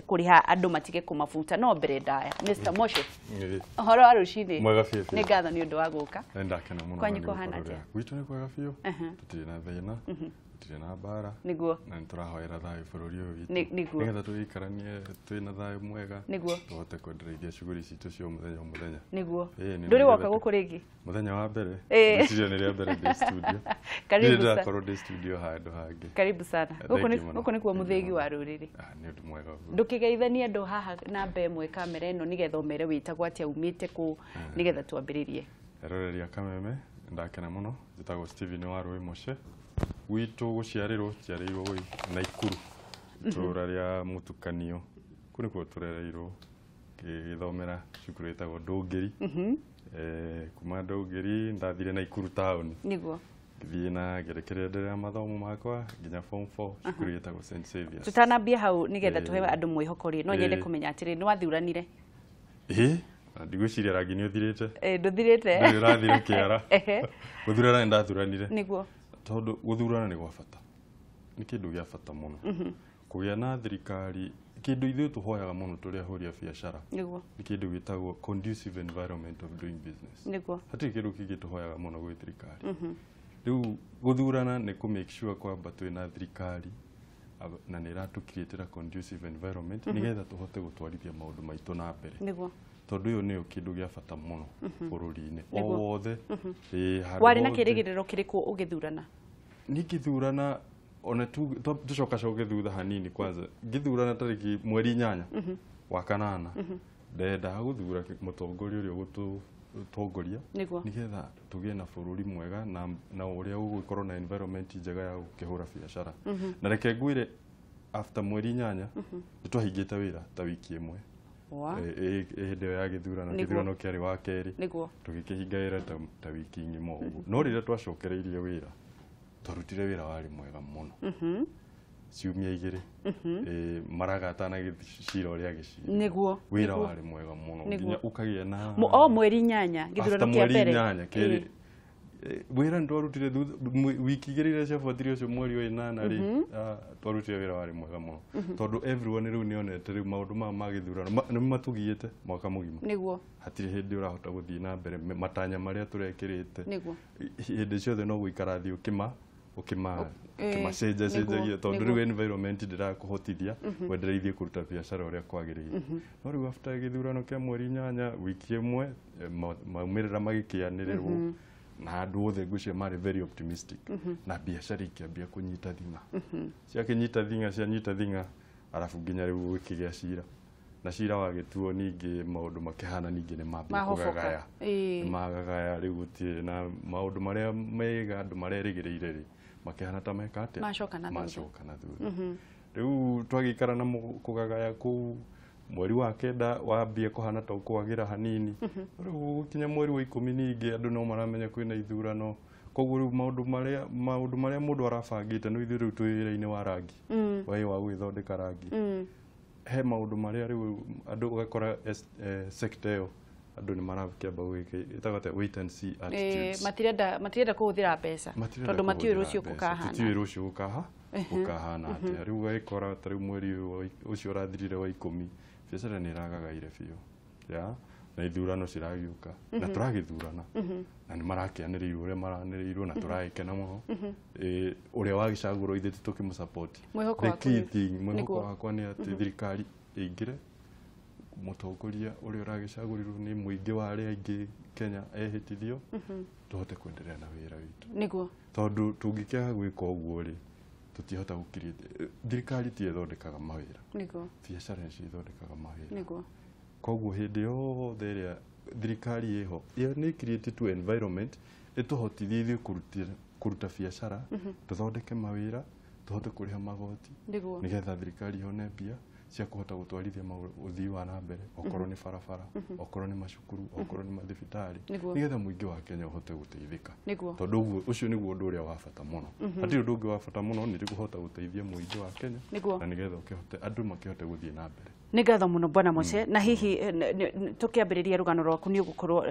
kuriha andu matige kumafuta no mbere ndaya Mr Moshe horo arushini ni ngatho ni undu wa guka ndakena muno kwanyu kohana je gwitu ni kwega biu tutire na thina tutire na bara niguo na niturahoera thayu bururi uyu witu niguo nigetha tuikaranie twina thayu mwega niguo tuhote kwendereithia shughuli citu cio muthenya muthenya niguo nduri woka guku ringi muthenya wa mbere ndio ni ria mbere ndi studio karibu sana koro ndi studio handu hangi karibu sana guku ni kuo muthegi wa ruriri ni undu mwega ndukigeithania andu haha na mbemwe kamera ino nigetha umere witagwo atia umite ku nigetha twambiririe eroreria kameme ndakena muno njitagwo Steven Warui Moshe witu guciarirwo wi Naikuru turaria mutukanio kuri ko turereirwo githomera cukuru itagwo Ndungiri kuma Ndungiri ndathire Naikuru town niguo thina gerekeria ndere mathomo makwa nginya form 4 cukuru itagwo St Saviours tutanambia hau nigetha tuhewe andu mwihokori no nyende kumenya atiri ni wathuranire ndigwiciria rangi ni uthirite nduthirite ndi rathire kiara guthurana ndathuranire niguo tondu guthurana ni gwa bata ni kindu gia bata muno kugia na thirikari kindu ithu tuhoyaga muno turi ahuri a biashara niguo ni kindu gitagwo conducive environment of doing business niguo hati kindu kingi tuhoyaga muno gwi thirikari riu guthurana ni ku make sure kwamba twina thirikari na ni ratu create a conducive environment nigetha tuhote gutwarithia maundu maitu na mbere niguo tondu yo niyo kindu gia bata muno bururi-ini wothe wari na kirigiriro kiriku ugithurana nikithurana ona tucoka thutha hanini kwanza ngithurana tariki mweri 8 wa kanana ndenda guthura mutongoria uria gututongoria nigetha tugie na bururi mwega na uria ugukorwo na environment njega ya gukihura biashara na reke ngwire after mweri 8 nitwahingite wira ta wiki imwe hĩndĩ ya gĩthurano kĩarĩ wa kerĩ tũgĩkĩhinga wĩra ta wiki ng'ima ũguo no rĩrĩa twacokereirie wĩra twarutire wĩra warĩ mwega mũno ciumia 2 maragatana gĩcira ũrĩa gĩcira wĩra warĩ mwega mũno nginya ũkagĩa na mweri 8 gĩthurano kĩa mbere wĩra ndwarutire wiki 2 ciabuatire ũcio mweri wa 8 rĩ twarutire wĩra warĩ mwega mũno tondu everyone rĩu nĩonete rĩu maũndũ ma gĩthurano nĩ matugiyĩte mwaka mũgima nĩguo hatirĩ hĩndĩ ũrahota gũthiĩ na mbere matanya marĩa tũrekĩrĩte hĩndĩ ciothe no gũikara thĩ ũkĩmacenjagia tondu rĩu environment ndĩrakũhotithia wendereithie kũruta biacara ũrĩa kwagĩrĩire no rĩu after gĩthurano kĩa mweri 8 wiki 1 maumĩrĩra magĩkĩanĩrĩrwo na andu othe ngucio mari very optimistic na biashara ikiambia kunyita thinga cianyita thinga arafu nginya riu gukigea cira na cira wagituo ningi maundu makihana ningi ni mambia kugagaya magagaya riu gutie na maundu maria mega andu marerigireire ri makihana ta mekate macoka na thutha riu twagikara na kugagaya ku mweri wa kenda wambie kuhana ta ukwagira hanini riu kinya mweri wa 10 ningi andu no maramenya kwina ithurano koguo riu maundu maria mundu arabangite no ithu riu twira-ini wa rangi wa gwithondeka rangi he maundu maria riu andu ugakora sector yo andu ni marakiamba gwike itagate wait and see attitudes matirenda kuhuthira mbeca tondu matiwe rucio gukahana atia riu gaikora tariu mweri ucio urathirire wa 10 biacara ni iragagaire biu na ithurano ciragiuka na turagithurana na ni marakianĩrĩirwo uria maranĩrĩirwo na tũragĩkena mũno uria wagicagũrwo ithe tukimusupport mwĩhoko wakwa nĩ atĩ thirikari ĩingĩre mutongoria uria uragicagũrirwo ni muingi wa aria aingĩ Kenya ehĩtithio tuhote kwendelea na wĩra witũ niguo tondu tungĩkĩaga gwĩka ũguo rĩ tutihota gukirite thirikari ti ithondekaga mawĩra niguo biacara nĩ ithondekaga mawĩra niguo koguo hĩndĩ yothe ĩrĩa thirikari ĩho iyo nĩ create to environment ĩtũhotithie kuruta biacara tuthondeke mawĩra tuhote kũrĩha magoti nigetha thirikari yone mbia cia kuhota gutwarithia uthii wa na mbere okorwo ni barabara okorwo ni macukuru okorwo ni mathibitari nigetha muingi wa Kenya uhote guteithika tondu ucio niguo undu uria wa bata muno hati undu ungi wa bata muno ni guhota guteithia muingi wa Kenya na nigetha ukihote andu makihote guthii na mbere ni ngatho muno bwana Moshe na hihi tukiambiriria rugano rwaku ni ugukorwo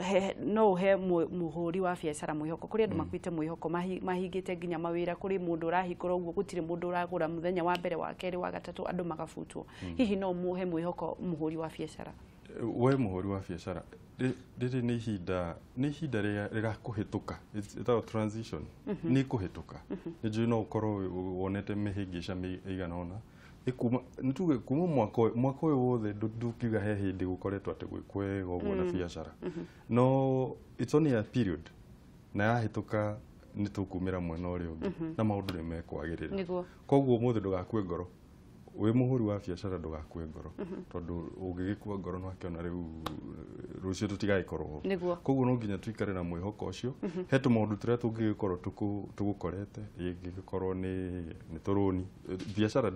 no uhe muhuri wa biacara mwihoko kuri andu makwite mwihoko mahingite nginya mawira kuri mundu urahikora uguo gutire mundu uragura muthenya wa mbere wa keri wa gatatu andu magafutwo hihi no muhe mwihoko muhuri wa biacara we muhuri wa biacara riri ni ihinda rigakuhituka itago transition ni kuhituka ni njui no ukorwo wonete mihingica igana ona nituge kuma mwaka uyu wothe ndukiuga he hindi gukoretwo ati gwĩkwega ũguo na biacara no it's only a period na yahituka ni tukumira mwena uria ungi na maundu ni mekwagirira koguo muthe ndugakue ngoro we muhuri wa biacara ndugakue ngoro tondu ungigikua ngoro no akiona riu rucio tutigagikorwo koguo no nginya tuikare na mwihoko ucio hetu maundu turia tungigikorwo tugukorete ingigikorwo ni turuni biacara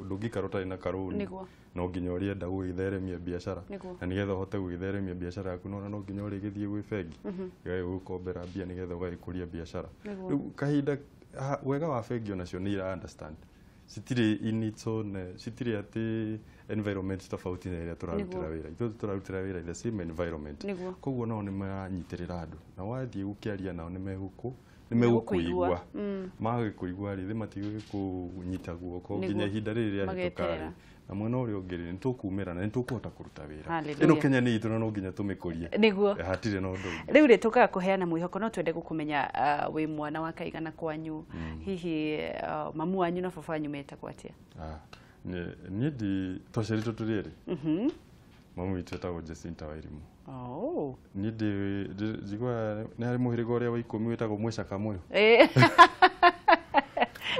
ndungikara utari na karuni no nginya urienda gwitheremia biacara na nigetha uhote gwitheremia biacara yaku no nginya urigithie gwi bengi gukombera mbia nigetha ugagikuria biacara riu kahinda wega wa bengi onacio ni ira understand sitire in its own sitire ati environment tofauti na ira turarutira wira ithu turarutira wira the same environment koguo no ni manyitirira andu na wathie gukiaria nao ni megukuigua magikuigua ri matigwe kunyita guoko nginya ihinda riri ria tukari na mwena uria ungiri ni tukumira na ni tukuhota kuruta wira ino Kenya ni itu no nginya tumikurie hatire no ndu riu ri tukaga kuheana mwihoko no twende gukumenya wi mwana wa kaigana kwanyu hihi mamu wanyu na baba wanyu metagwo atia ni ndi twacerito turiri mamu witu etagwo Jacinta Wairimu ni ndi jigwa ni hari muhiriga uria wa 10 wetagwo Mwicaka Moyo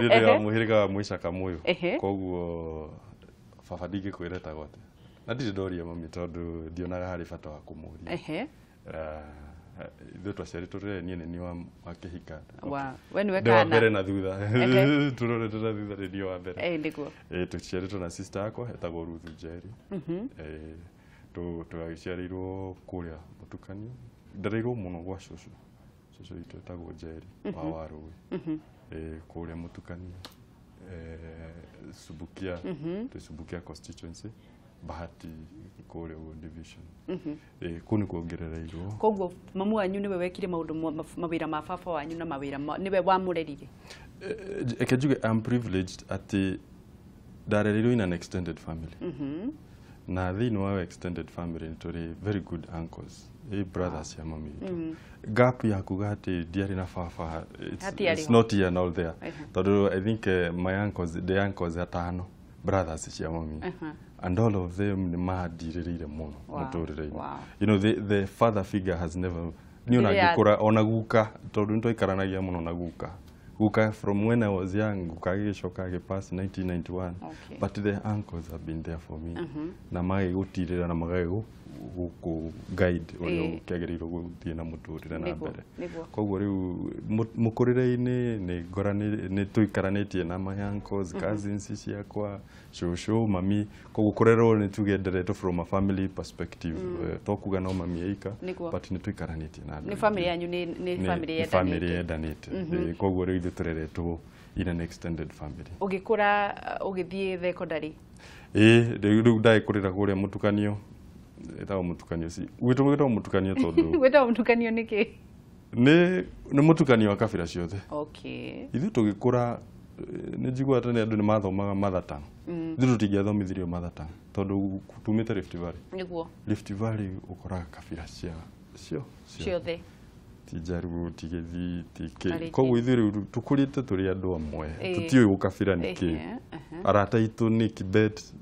ndi wa muhiriga wa Mwicaka Moyo koguo baba ndingikwira gote na ndiri ndoria mami tondu ndionaga hari bata wa kumuria ithu twacerito turire nie ni wa kihika we niwe kana mbere na thutha turorete na thutha ndio wa mbere ndiguo tuciarĩtwo na sister yakwa etagwo Ruth Njeri twaciarĩirwo kuria Mutukanio ndareirwo muno gwa cucu itu etagwo Njeri wa Warũĩ kuria Mutukanio Subukia constituency Bahati kuria division kuni kuongerereirwo koguo mamu wanyu niwe wekire maundu mawira ma baba wanyu na mawira niwe wamurerire ekejuge I'm privileged ati ndarereirwo in an extended family na thini wa extended family turi very good uncles brothers ya mami gap ya kuga ati diari na baba it's not here and all there tondu I think my uncles the uncles atano brothers cia mami and all of them ni madirire muno muturire you know the father figure has never niona gikora ona guka tondu ntoikaranagia muno na guka from when I was young guka gicoka pass 1991 but the uncles have been there for me na magi gutirira na magi guku guide urio kiagerirwo guthie na muturire na mbere koguo riu mukurire-ini ni ngorani ni tuikaranitie na my uncles cousins ciakwa shushu mami koguo kurerwo ni tugenderetwo from a family perspective tokuga no mami eika but ni tuikaranitie na ni family yanyu ni family yedanite koguo riu tureretwo in an extended family ugikura ugithie secondary riu ndaikurira kuria Mutukanio etawo Mutukanio si witwo Mutukanio tondu wetagwo Mutukanio niki ni Mutukanio wa kabira ciothe ithu tugikura ni njigua tene andu ni mathomaga mother tongue ithu tutingiathomithirio mother tongue tondu tumite Rift Valley niguo Rift Valley ukoraga kabira ciothe tijaru tigethi tike koguo ithu riu tukurite turi andu amwe tutioi gukabira niki arata itu ni Kibet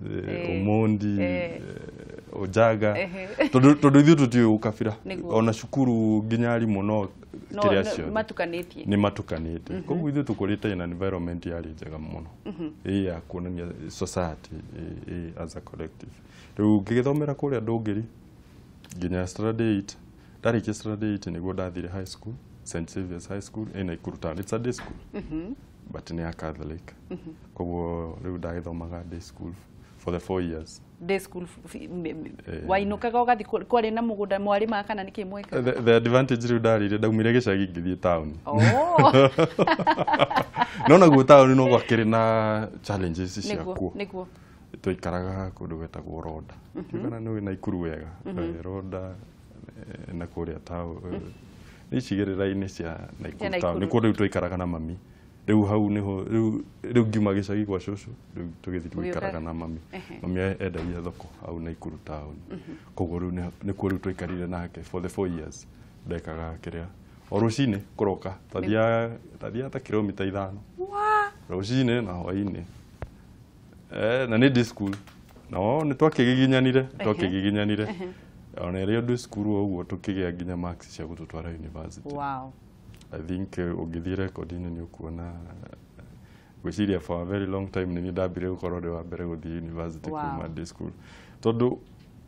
Omondi Ojaga tondu ithu tutioi gukabira ona cukuru nginya arimu no kiria cio ni matukanite koguo ithu tukurite in environment yari njega muno ya kuonania society as a collective riu ngigithomera kuria Ndũngĩri nginya standard 8 Dariki standard 8 niguo ndathire high school St Xavier's High School in Nakuru Town. It's a day school but ni a Catholic koguo riu ndagithomaga day school for the 4 years day school wainukaga ugathi kwari na mugunda mwari ma kana niki mweka the advantage riu ndarire ndaumire gicagi ngithie town no na gu town no gwakiri na challenges ciakuo niguo tuikaraga kundu gwetagwo Roda kana ni Nakuru wega Roda na kuria tao ni cigirira-ini cia Nakuru Town ni kundu tuikaraga na mami riu hau niho riu ngiuma gicagi gwa cucu riu tugithi twikaraga na mami mami endagia thoko hau Naikuru town koguo riu nikuo riu twikarire nake for the 4 years ndekaga kiria o rucini kuroka tathia ta kilomita 5 rucini na hwaini na ni school no ni twakigiginyanire ona rio ndu school uguo tukigia nginya marks cia gututwara university. Wow. I think ugithie record-ini ni ukuona gwiciria for a very long time ni ndambire gukorwo ndi wa mbere guthie university kuma day school tondu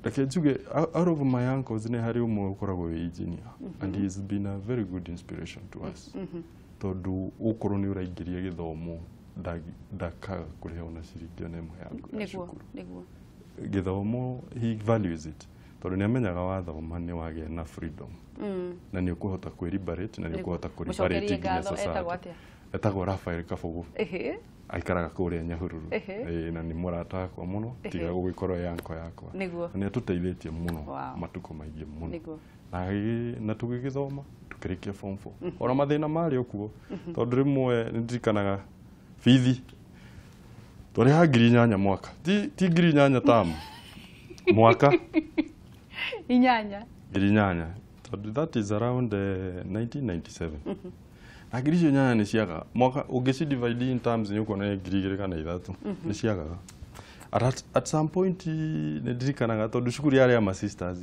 reke njuge out of my uncles ni hari umwe ukoragwo wi engineer and he has been a very good inspiration to us tondu ukorwo ni uraingiria githomo ndakaga kuriha ona ciringi ona imwe yangu niguo githomo he values it tondu ni amenyaga wathoma ni wagia na freedom na ni ukuhota kwiribarate na ni ukuhota kuribarate nginya society etagwo Rafael Kabugu aikaraga kuria Nyahururu na ni murata wakwa muno tiga gugikorwo yanko yakwa ni atuteithĩtie muno matuko maingi muno na tugigithoma tukirikia form 4 ona mathina mari okuo tondu rimwe ndirikanaga bithi turi ha 8,000 mwaka ti 8,000 tamu mwaka 8,000 that is around 1997 agiricio nyanya ni ciaga mwaka ungeci divide in terms ni ukona 2,000 kana 3 ni ciaga at some point ni ndirikanaga tondu cukuru yari ya my sisters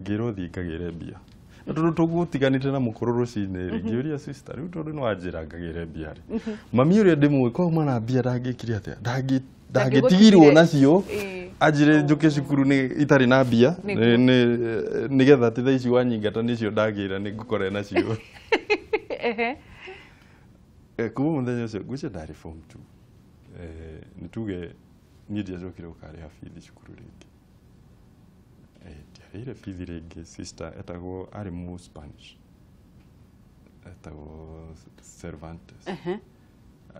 ngiro thi ngagire mbia tondu tugutiganite na mukuru rucini ngiuria sister riu tondu no anjira ngagire mbia ri mami uria ndimwe kwa mwana mbia ndangikire atia ndangitigirwo nacio ajire njuke cukuru ni itari na mbia ni getha ti thaici wanyingata nicio ndagira ni ngukore nacio kuma muthenya ucio ngwicia ndari form 2 nituge ni ndiacokire gukariha bithi cukuru ringi ndiarĩire bithi ringi sister etagwo ari mu Spanish etagwo Cervantes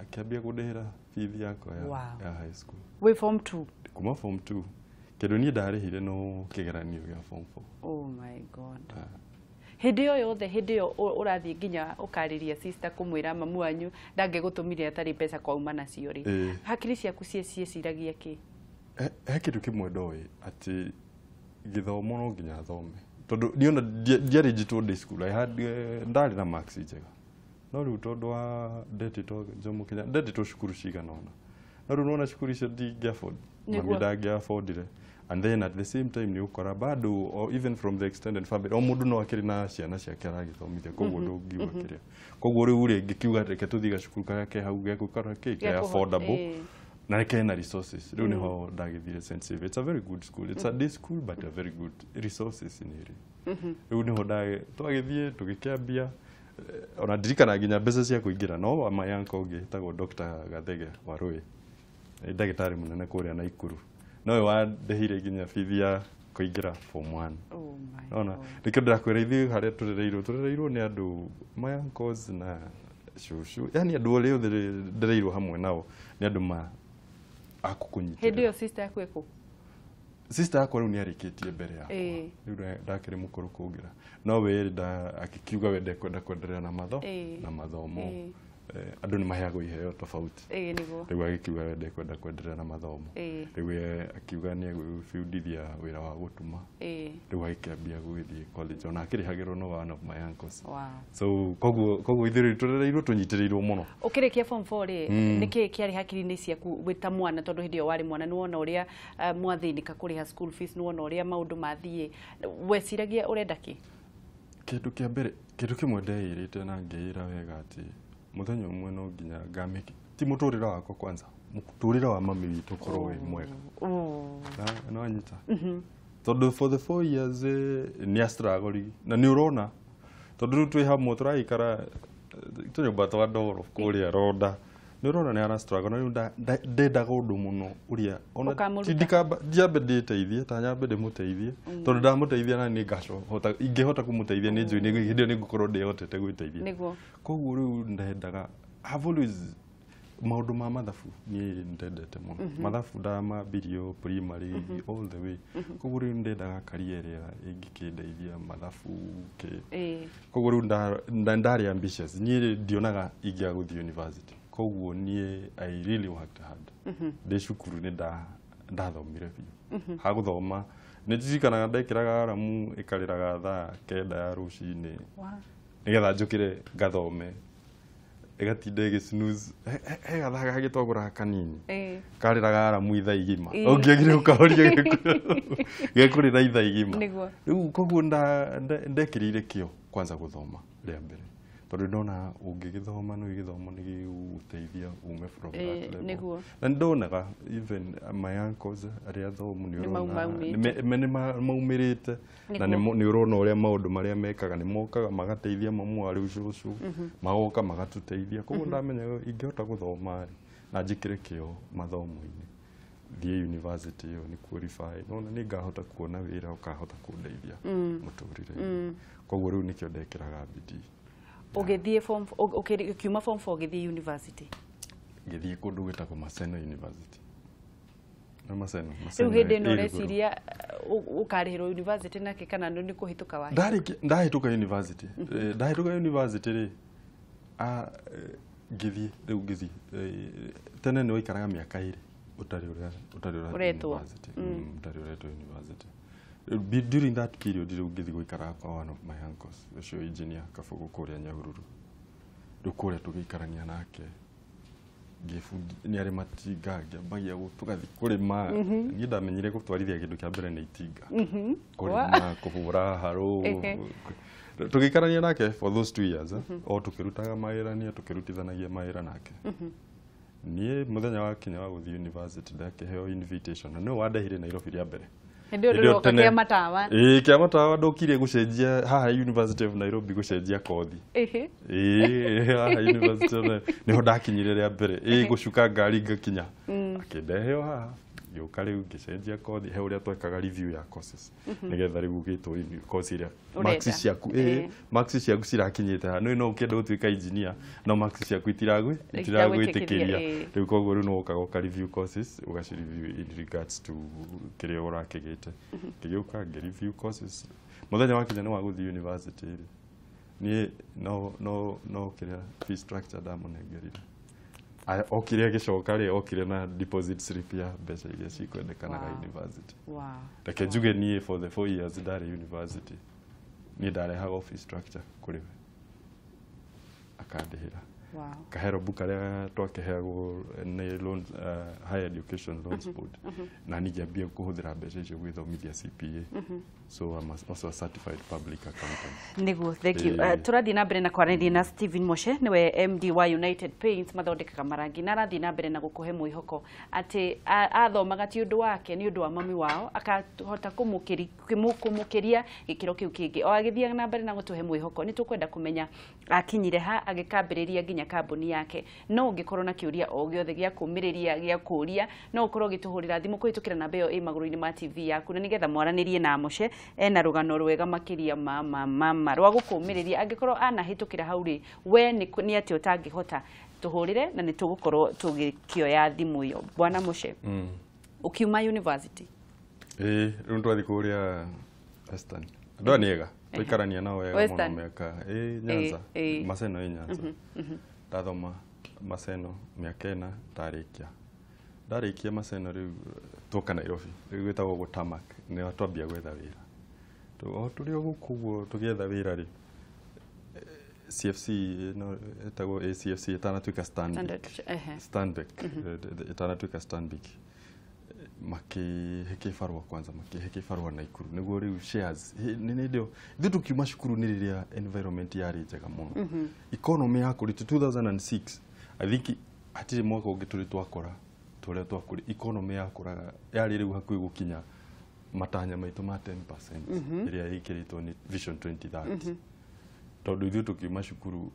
akiambia kundihira bithi yakwa ya high school we form 2 kuma form 2 kedo ni ndarĩhire no kigeranio gĩa form 4 oh my god hindi yo yothe hindi yo urathie nginya ukariria sister kumwira mamu wanyu ndangigutumire atari pesa kwa uma nacio ri hakiri ciaku cieciragia ki he kindu kimwe ndoi ati githomo no nginya thome tondu ndiona ndiarigitwo day school I had ndari na marks njega no riu tondu wa ndetito Jomo Kenyatta ndetito cukuru cigana ona no riu nona cukuru icio ndingiafford mami ndangiaffordire and then at the same time ni ukora bado or even from the extended family o mundu no akiri na ciana ciake aragithomithia koguo ndungiuga kiria koguo riu ri ngikiuga reke tuthii gacukuru karia ke hau ge gukora ke affordable na ke na resources riu niho ndagithire St. Xavier. It's a very good school, it's a day school but a very good resources in iri riu niho twagithie tugikiambia ona ndirikana nginya mbeca cia kuingira no ama yanko ngitagwo Dr. Gathege wa Rui ndagitari munene kuria Naikuru no wandehire nginya bithi ya kuingira form 1 oh my ona reke ndakwira ithi haria turereirwo ni andu my uncles na shushu yani andu ole ndereirwo hamwe nao ni andu akukunyitira hindi yo sister yaku eko sister yakwa riu ni arikitie mbere yakwa riu ndakiri mukuru kugira no we akikiuga wende kwenda kwenderea na mathomo andu ni maheagwo iheo tofauti niguo riu agikiuga wende kwenda kwenderea na mathomo riu akiuga ni egufundithia wira wa gutuma riu agikiambia gwithie college ona akirihagirwo no one of my uncles so koguo ithiri turereirwo tunyitirirwo muno ukirikia form 4 ri niki kiari hakiri-ini ciaku wita mwana tondu hindi yo wari mwana ni wona uria mwathinika kuriha school fees ni wona uria maundu mathie weciragia urenda ki kindu kia mbere kindu kimwe ndeirite na ngeira wega ati muthenya umwe no nginya ngamiki ti muturira wakwa kwanza muturira wa mami witu korwo wi mwega no anyita tondu for the 4 years ni struggle na ni urona tondu twi hamwe turaikara tunyumba twa ndoro kuria ronda ni urona ni ara struggle na ndendaga undu muno uria ona tindikamba ndiambe nditeithie ta nyambe ndimuteithie tondu ndamuteithia na ni ngahota ingihota kumuteithia ni njui ni hindi ni ngukorwo ndihotete gwiteithia niguo koguo riu ndendaga I've always maundu ma mathabu ni ndendete muno mathabu ndamambirio primary all the way koguo riu ndendaga career ĩrĩa ingĩkĩndeithia mathabu koguo riu ndarĩ ambitious niĩ ndionaga ingĩaga gũthiĩ university koguo niĩ I really worked hard ndĩ cukuru nĩ ndathomire biũ ha gũthoma nĩ njikanaga ndekĩraga aramu ĩkarĩraga thaa 9 ya rũcinĩ nĩgetha njũkĩre ngathome igatinda snooze he gathaga gagĩtwagũra kanini karĩraga aramu ithaa igima ũngĩagire ũkahoria gekũrĩra ithaa igima rĩu koguo ndekĩrĩire kĩo kwanza gũthoma rĩa mbere tondũ ndona ũngĩgĩthoma no gĩthomo nĩ gĩgũteithia ume from that level na ndonaga even my uncles arĩa athomu nĩ ũrona maumĩrĩte na nĩ ũrona ũrĩa maũndũ marĩa mekaga nĩ mokaga magateithia mamu arĩ ũcũcũ magoka magatuteithia koguo ndamenya ingĩhota gũthoma na njĩkĩre kĩo mathomo-inĩ thiĩ university ĩyo nĩ qualify no nĩ ngahota kuona wĩra ũkahota kũndeithia mũtũrĩre-inĩ koguo rĩu nĩkĩo ndekĩraga bidii ũgĩthiĩ form ukiuma form 4 ũgĩthiĩ university ngĩthiĩ kũndũ gwĩtagwo Maseno University na Maseno rĩu hĩndĩ ĩno ũreciria ũkarĩhĩrwo university nake kana nĩ kũhĩtũka wa ndahĩtũka university rĩ ngĩthiĩ rĩu ngĩthiĩ tene nĩ waikaraga mĩaka 2 ũtarĩ university during that period rĩu ngĩthiĩ gũikara kwa one of my uncles ũcio engineer Kabugu kũrĩa Nyahururu rĩu kũrĩa tũgĩikarania nake nĩ arĩ matinga ngĩambagia tũgathiĩ kũrĩma niĩ ndamenyire gũtwarithia kĩndũ kĩa mbere nĩ itinga kũrĩma kũhũra harũ tũgĩikarania nake for those 2 years o tũkĩrutaga mawĩra tũkĩrutithanagia mawĩra nake niĩ mũthenya wa kinya wa gũthiĩ university ndakĩheo invitation na nĩ wandehire Nairobi rĩa mbere ndio kĩa matawa kĩa matawa ndokire gũcenjia haha University of Nairobi gũcenjia kothi haha University nĩho ndakinyire rĩa mbere gũcuka ngari ngakinya akĩndeheo haha gĩũka rĩu ngĩcenjia kothi he ũrĩa twekaga review ya courses nĩgetha rĩu gĩtwo course ĩrĩa marks ciaku cirakinyĩte haha no ũkĩenda gũtuĩka engineer no marks ciaku itiragwĩtĩkĩria rĩu koguo rĩu no ũkaga review courses ũgacireview in regards to kĩrĩa ũrakĩgĩte ngĩgĩũka ngĩ-review courses mũthenya wa kinya nĩ wa gũthiĩ university niĩ no kĩrĩa fee structure ndamũnengerire okire agĩcoka rĩ okire na deposit slip ya mbeca iria cikwendekanaga university reke njuge niĩ for the 4 years ndarĩ university niĩ ndarehaga office structure kũrĩ we akandĩhĩra kahero buka rĩa twakĩheagwo nĩ loan higher education loans board na ningĩambia kũhũthĩra mbeca icio gwĩthomithia CPA so I'm also a certified public accountant nĩguo thank you tũrathiĩ na mbere na kwaranĩria na Stephen Moshe niwe MD wa United Paints mathondekaga marangi na arathiĩ na mbere na gũkũhe mwĩhoko atĩ athomaga ti ũndũ wake nĩ ũndũ wa mami wao akahota kũmũkĩria gĩkĩro kĩu kĩngĩ o agĩthiaga na mbere na gũtũhe mwĩhoko nĩ tũkwenda kũmenya akinyire ha agĩkambĩrĩria nginya kambuni yake no ũngĩkorwo na kĩũria o gĩothe gĩa kũmĩrĩria gĩa kũria no ũkorwo gĩtũhũrĩra thimũ kũhĩtũkĩra namba ĩyo ĩ magũrũ-inĩ ma TV yaku na nĩgetha mwaranĩrie na Moshe ena rũgano rwega makĩria mama rwa gũkũmĩrĩria angĩkorwo anahĩtũkĩra hau rĩ we nĩ atĩ ũtangĩhota tũhũrĩre na nĩ tũgũkorwo tũgĩkĩoya thimũ ĩyo bwana Moshe ukiuma university rĩu twathiĩ kũrĩa Western andũ nĩ ega tũikarania nao wega mũno mĩaka Nyanza Maseno Nyanza ndathoma Maseno mĩaka 4 ndarĩkia Maseno rĩu tũka Nairobi rĩu gwĩtagwo gũtamak nĩ twambia gwetha wĩra tũrĩ o gũkũ ũguo tũgĩetha wĩra rĩ CFC no etagwo ACFC itanatuĩka Stanbic itanatuĩka Stanbic makĩhe kĩbarũa kwanza makĩhe kĩbarũa Naikuru nĩguo rĩu shares nĩ ndio ithuĩ tũkiuma cukuru nĩ rĩrĩa environment yarĩ njega mũno economy yakũrĩte 2006 I think hatirĩ mwaka ũngĩ tũrĩ twakora tũrĩa twakũrĩ economy yakũraga yarĩ rĩu hakuhĩ gũkinya matanya maitũ ma 10% ĩrĩa ĩkĩrĩtwo nĩ Vision 2030 tondũ ithuĩ tũkiuma cukuru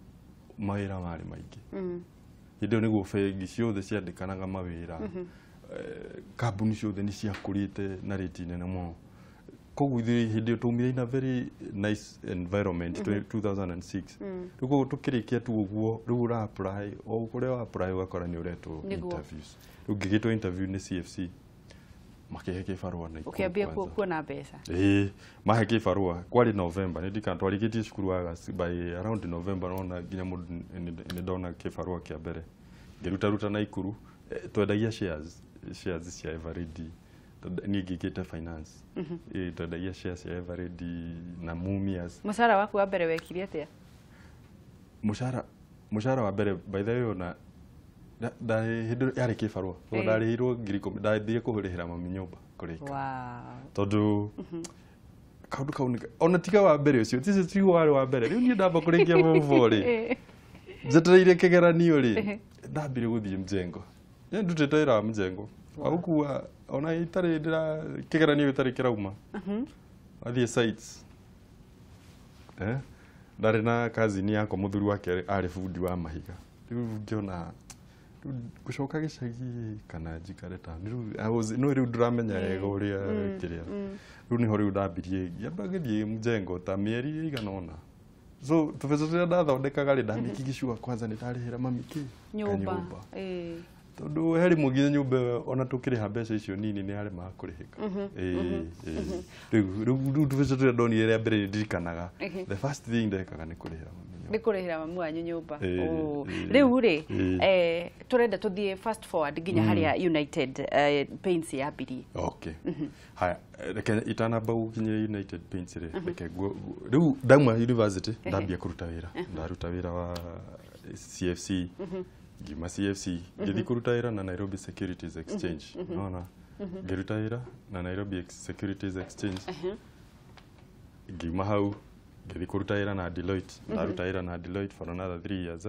mawĩra marĩ maingĩ hĩndĩ ĩyo nĩguo bengi ciothe ciandĩkanaga mawĩra kambuni ciothe nĩ ciakũrĩte na rĩti nene mũno koguo hindi tumire in a very nice environment 2006 rugo tukirikia tu uguo rugo ra apply o kuria apply ugakora ni uretwo interviews rugigitwo interview ni CFC makihe kibarua na ukiambia kuona mbeca mahe kibarua kwari November ni ndika twarikitie cukuru wa by around November nona nginya mundu ni ndona kibarua kia mbere ngiruta na ikuru twendagia shares cia Everready ni ngigite finance twendagia shares cia Everready na Mumias. Mushara waku wa mbere wekire atia? Mushara wa mbere by the way ona da hindu yari kibarua ndarihirwo ngiriko ndathie kuhurihira mami nyumba kurika tondu kaundu kauni ona tiga wa mbere ucio tisi wari wa mbere riu ni ndamba kurikia muvo ri njetereire kigeranio ri ndambire guthie mjengo ni ndutete ira mjengo aukua ona itari ndira kigeranio itari kirauma athie sites ndari na kazi ni yako muthuri wake ari fundi wa mahiga riu ngiona gucoka gicagi kana njikare ta no riu nduramenya wega uria kiria riu niho riu ndambirie ngĩamba gĩthiĩ mjengo ta mĩeri iganona so tũbeca tũrĩa ndathondekaga rĩ ndamĩkigicua kwanza nĩndarĩhĩra mami nyũmba tondu heri mũginya nyũmba ona tũkĩrĩha mbeca icio nini nĩ aremaga kũrĩhĩka riu tũbeca tũrĩa ndonire rĩa mbere ndirikanaga the first thing ndekaga nĩ kũrĩhĩra ni kurihira mamu wanyu nyumba riu ri turenda tuthie fast forward ginya haria United Paints ya biri okay haya reke itanamba ginya United Paints ri reke riu ndauma university ndambia kuruta wira ndaruta wira wa CFC gima CFC ngithi kuruta wira na Nairobi Securities Exchange nona ngiruta wira na Nairobi Securities Exchange gima hau ngithi kuruta wira na Deloitte ndaruta wira na Deloitte for another 3 years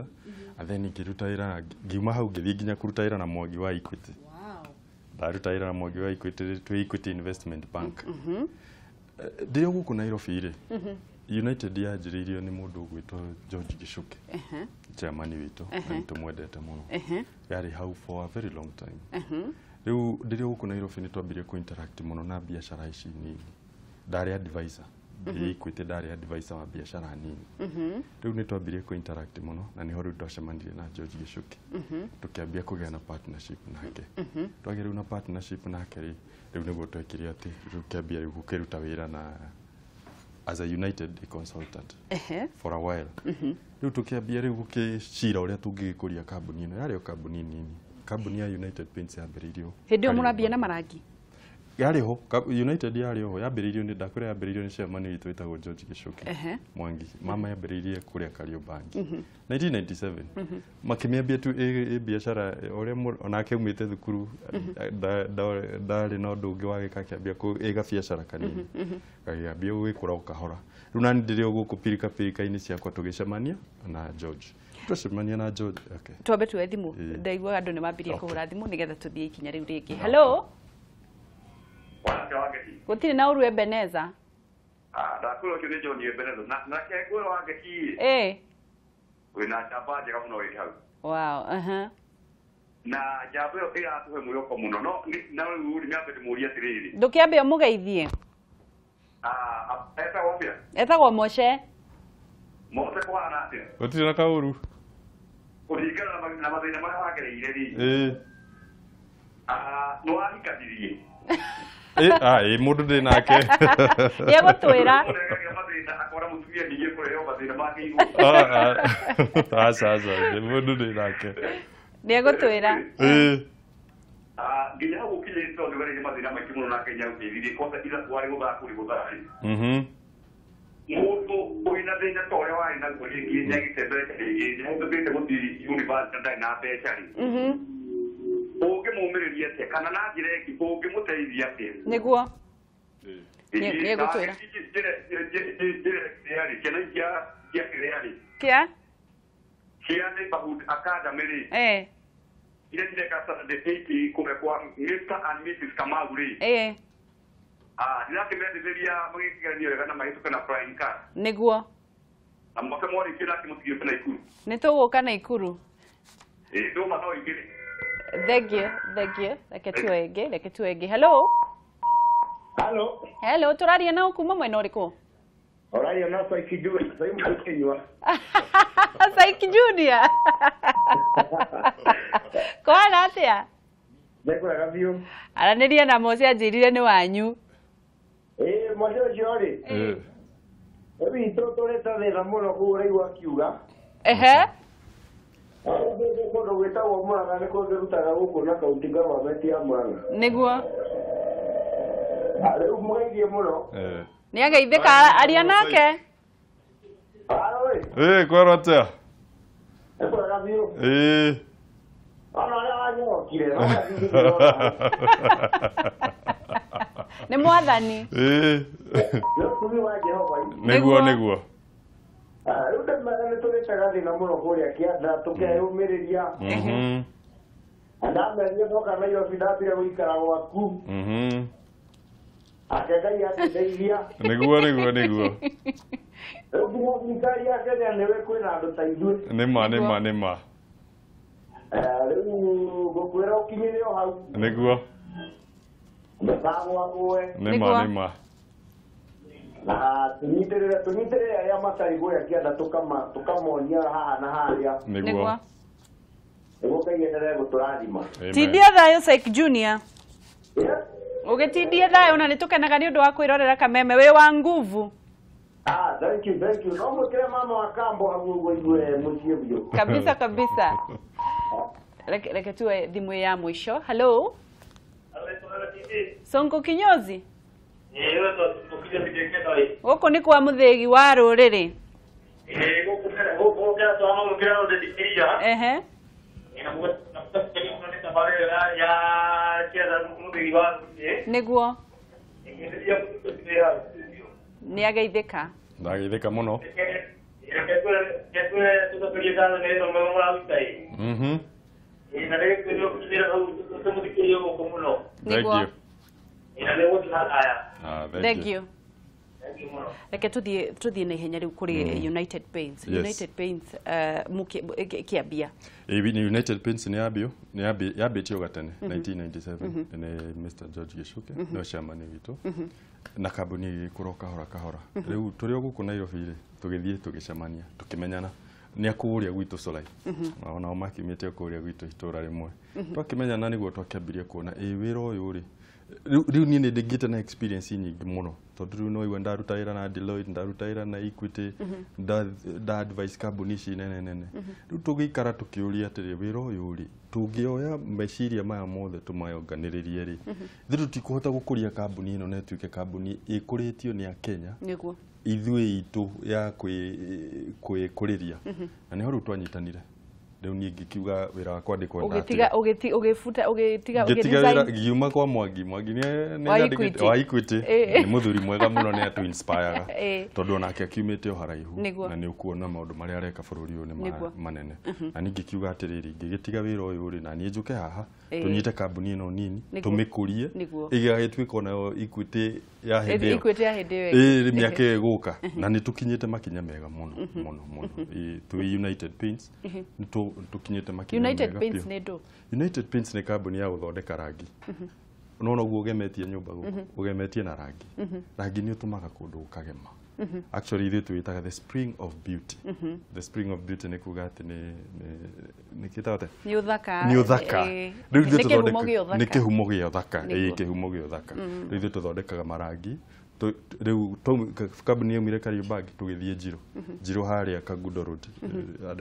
and then ngiruta wira ngima hau ngithi nginya kuruta wira na Mwangi wa Equity ndaruta wira na Mwangi wa Equity Investment Bank ndio guku Nairobi ri United yanjiririo ni mundu gwitwo George Gichuki chairman witu na tumwendete muno yari hau for a very long time riu ndio guku Nairobi ni twambirie ku interact muno na biashara ici nini ndari advisor Equity ndari advisor wa biashara nini riu ni twambirie ku interact muno na niho riu twacemanirie na George Gichuki tukiambia kugea na partnership nake twagiriu na partnership nake riu niguo twekire ati riu kiambia riu gukiruta wira na as a United consultant for a while riu tukiambia riu gukicira uria tungigikuria kambuni ino yari kambuni nini kambuni ya United Paints yambiririo hindi murambia na marangi yariho United yariho yambiririo ni ndakure yambiririo ni chairman witu witagwo George Gichuki Mwangi mama yambiririe kuria Kariobangi 1997 makimiambia tu biashara uria onake umite thukuru ndari no ndungi wagika kiambia ku iga biashara kanini kagiambia gwikura ukahora riu nani ndirio guku pirika ini ciakwa tugicemania na George tucemania na George okay twambe tuwe thimu ndaigua andu ni mambirie kuhura thimu nigetha tuthie ikinya riu ringi hello gutiri na uru Ebeneza ndakulo kyo ni John Ebeneza na keguro wangeki wina chapa jega muno wi hau wow na jabo yo ira tuhe muyoko muno no na uri nyambe muria tiriri ndukiambe mugeithie eta wapia etagwo Moshe kwa nati gutiri na kauru kurigana na mathina maria wagereire ri no ahikathirie mundu ndi nake yegutwira akora mutumia nige kureo mathina make igu asa mundu ndi nake yegutwira nginya gukire to ndugare mathina make muno nake nyaugirire kosa ila twari guthakuri guthari mundu uina thina tore wari na guri nginya gitembere kiri nginya ndubite guthiri university ndai na becari oge mumiririe te kana na njire ki oge muteithia te niguo yegutwira yari kena ya kireyari kia ni Bahut Academy ile kasa de peki kumekuwa Mr and Mrs Kamaguri nila kimeendelea mwikiganio kana mahituka na flying car niguo amboka mwari kila kimutigio na Ikuru nituguka na Ikuru ndo matao ingine thank you reke tuenge hello Hello. Hello, turaria na ukuma mwena uriku? Oraria na Saiki Junior, Saiki Kenywa. Saiki Junior. Kwana atia? Ndekora biu. Araniria na Mose ajirire ni wanyu. Mose jori. Ebi totoleta de la mono ku reigwa kiuga. Ehe. Ko weta wo mwana ne ko rutaga guku na kaunti government ya mwana. Niguo. Ale umugeithie muno. Ni ageithika aria nake. Kwaro atia? Ndekora biu. Ni mwathani. Niguo niguo. Ruta magana tugetaga thina muno kuria kianda tukeyumiriria. Andamenya noka na yo bidabira guikara gwaku. Akegai ateithia. Niguo niguo niguo. Rugumo thirikari ya Kenya niwe kwina andu ta ithuĩ. Nĩ ma. Rĩu ngũkwĩra ũkinyire o hau. Nĩguo. Nĩ ma. Na tunyitĩrĩre arĩa matarĩ guoya kĩanda tukamonia haha na harĩa. Nĩguo. Nĩguo Ngai endelee gũtũrathima. Tindia thayo Saiki Junior. Ũgĩtindia thayo na nĩtũkenaga nĩ ũndũ wa kwĩrorera kameme wĩ wa nguvu. Thank you. No mwĩkĩre mama wa kambo hau ũguo igue mũciĩ biũ. Kabisa. Reke tuwe thimu ya mwisho. Hello. Sonko Kinyozi. Gũkũ nĩ kwa mũthĩgi wa rũrĩrĩ. Ehe. Nĩguo. Nĩ ageithĩka. Ndageithĩka mũno. Thank you. Reke tuthie na ihenya riu kuri United Paints. United Paints kiambia. United Paints ni yambĩtio gatene 1997 ni Mr. George Gichuke no chairman witu na kambuni kuroka kahora riu turi guku Nairobi ri tugithie tugicemania tukimenyana ni akuria gwitu Solai ona makimite akuria gwitu itura rimwe twakimenyana niguo twakiambirie kuona wira uyu ri riu ni ndigite na experience nyingi muno tondu riu no iwe ndaruta wira na Deloitte ndaruta wira na Equity da advice kambuni ici nene riu tugikara tukiuria atiri wira uyu ri tungioya meciria maya mothe tumayonganiririe ri thiru tikuhota gukuria kambuni ino na tuike kambuni ikuritio ni a Kenya niguo ithui itu ya kwikuriria na niho riu twanyitanire riu ni ngikiuga wira wa kwandikwo ugitiga giuma kwa Mwangi ni wa Equity ni muthuri mwega muno ni atu inspire tondu onake akiumite o haraihu na ni ukuona maundu mari areka bururi uyu ni manene na ni ngikiuga atiriri ngigitiga wira uyu ri na ni njuke haha tunyite kambuni ino nini tumikurie igagituika ona Equity ya hindeo miaka iguka na ni tukinyite makinya mega muno tu United Paints tukinyite makinya mega. United Paints ni ndo United Paints ni kambuni ya guthondeka rangi unaona guo ugemetie nyumba ugemetie na rangi ni utumaga kundu ukagema actually ithu twitaga the spring of beauty the spring of beauty ni kuga ati ni kitawate ni uthaka ni kihumo gya uthaka kihumo gya uthaka ithu tuthondekaga marangi riu kambuni yo mire Kariobangi tugithie Njiro haria Kagudo Road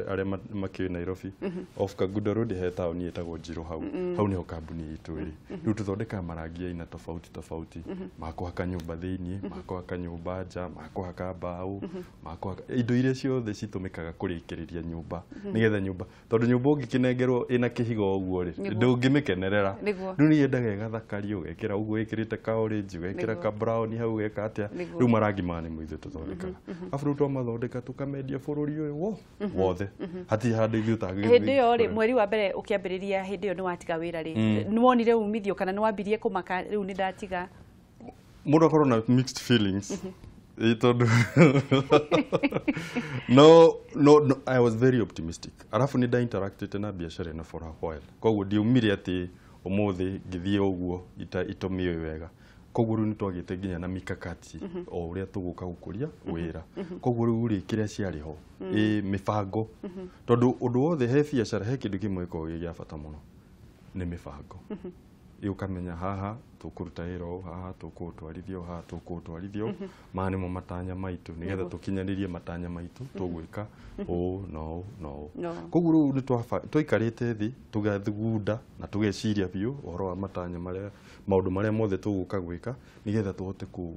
aria makiri Nairobi off Kagudo Road he town yetagwo Njiro hau niho kambuni itu iri riu tuthondeka marangi aina tofauti makuhaka nyumba thiini makuhaka nyumba nja makuhaka mbao makuhaka indo iria ciothe citumikaga kurikiriria nyumba nigetha nyumba tondu nyumba ungikinengerwo ina kihigo uguo ri ndungimikenerera riu ni yendaga igathakario ugekira uguo ikirite ka orange ugekira ka brown hau katia riu marangi mane muithe tuthondeka afu twa mathondeka tukamendia bururi uyu wothe hati handi ithu tagi hindi yo ri mweri wa mbere ukiambiriria hindi yo ni watiga wira ri ni wonire umithio kana ni wambirie kumaka riu ni ndatiga mundo korwo na mixed feelings tondu no I was very optimistic arafu ni interacted na biashara na for a while koguo ndiumire ati umuthi ngithie uguo itomio wega koguo riu nitwagite nginya na mikakati o uria tuguka gukuria wira koguo riu ri kiria ciari ho mibango tondu undu wothe he biacara he kindu kimwe ko gia bata muno ni mibango ukamenya haha tukuruta wira haha tukutwarithio haha tukutwarithio mani mo matanya maitu nigetha tukinyanirie matanya maitu tugwika no koguo riu ni twikarite thi tugathugunda na tugeciria biu uhoro wa matanya maria maundu maria mothe tuguka gwika nigetha tuhote ku